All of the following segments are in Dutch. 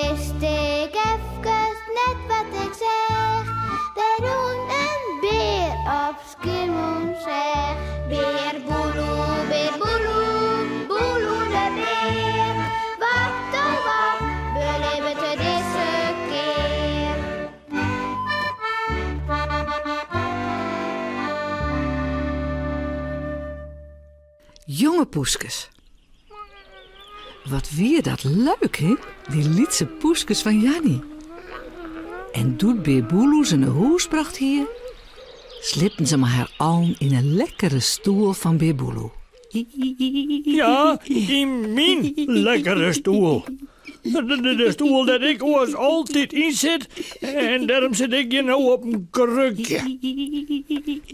wist ik even net wat ik zeg. Daar woont een beer op Schiermonnikoog. Beer boeloe, boeloe de beer. Wat oh wat, beleven we deze keer. Jonge poeskes. Wat weer dat leuk, hè? Die lietse poeskes van Jannie. En doet Beer Boeloe zijn hoes bracht hier, slipten ze maar haar aan in een lekkere stoel van Beer Boeloe. Ja, in mijn lekkere stoel. De stoel dat ik ons altijd in zit. En daarom zit ik hier nou op een krukje.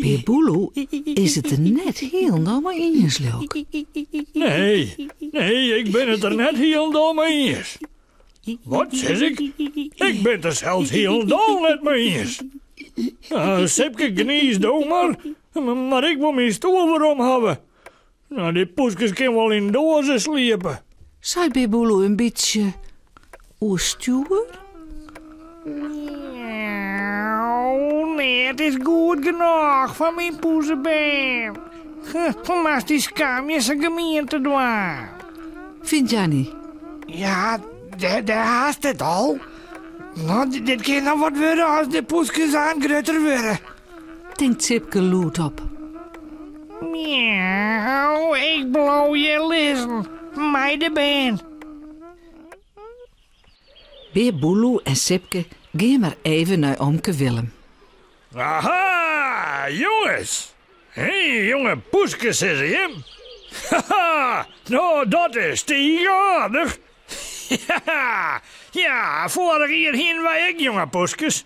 Beer Boeloe is het er net helemaal mee eens, leuk. Nee, ik ben het er net helemaal mee eens. Wat zeg ik? Ik ben er zelfs helemaal net mee eens. Sepke geniest dan maar ik wil mijn stoel weer omhouden. Nou, die poeskes kan wel in dozen sliepen. Zei Beer Boeloe een beetje oerstuur? Nee, het is goed genoeg van mijn poezenbeer. Maar die skam je zijn gemeente doen. Vindt Jannie? Ja, daar haast het al. Nou, dit kan nog wat worden als de poeskes aangrutter worden. Denkt Sipke loet op. Miauw, ik blauw je lezen. Mij de been. Beer Boeloe en Sipke gaan maar even naar Omke Willem. Aha, jongens. Hé, jonge poeskes, is hij. Haha, nou dat is tegenwoordig. Ja, vorig jaar heen wij ik, jonge poeskes.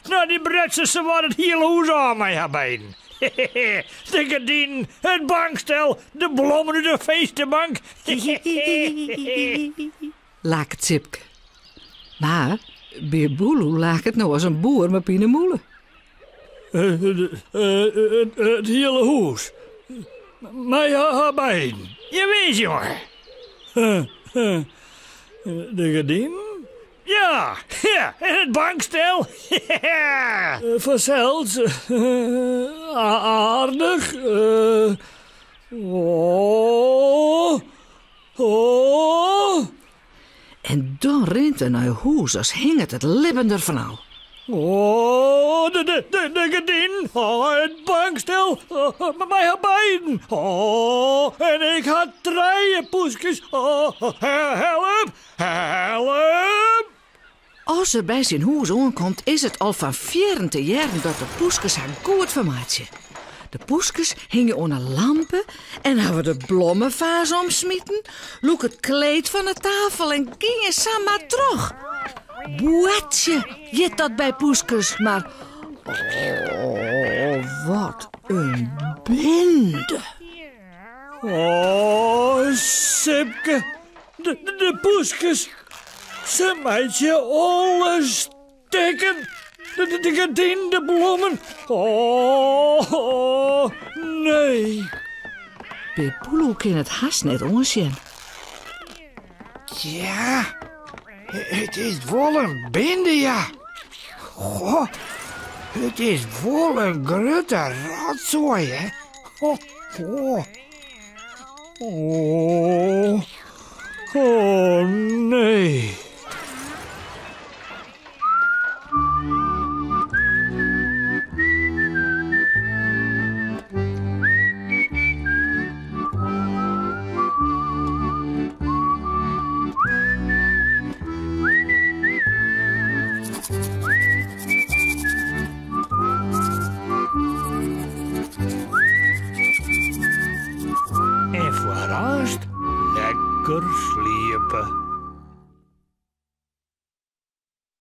Nou, die brutsen ze wat het hele huis aan mij hebben. De gardien, het bankstel, de bloemen, de feestenbank. Laak het Sipke. Maar Beer Boeloe laak het nou als een boer met pienemoelen. Het hele huis. Mij hebben. Je weet, jongen. De gardien? Ja, en het bankstel. Vanzelfs. Aardig. En dan rent er naar huis als hing het lippen ervan al. De gardin. Het bankstel. Mij beiden. En ik had 3 poeskes. Help. Als er bij zijn huis aankomt, is het al van 40 jaren dat de poeskes haar goed vermaatje. De poeskes hingen onder lampen en hebben de bloemenvaas omsmieten, loek het kleed van de tafel en gingen samen terug. Boetje, jit dat bij poeskes, maar wat een bende. Sipke, de poeskes, ze maakt je alles stekken. De gardien, de bloemen. Nee. Beer Boeloe kan het haast net onzien. Ja, het is wel een bende, ja. Goh, het is wel een grote rotzooi, hè. Oh, nee. En vooral lekker sliepen.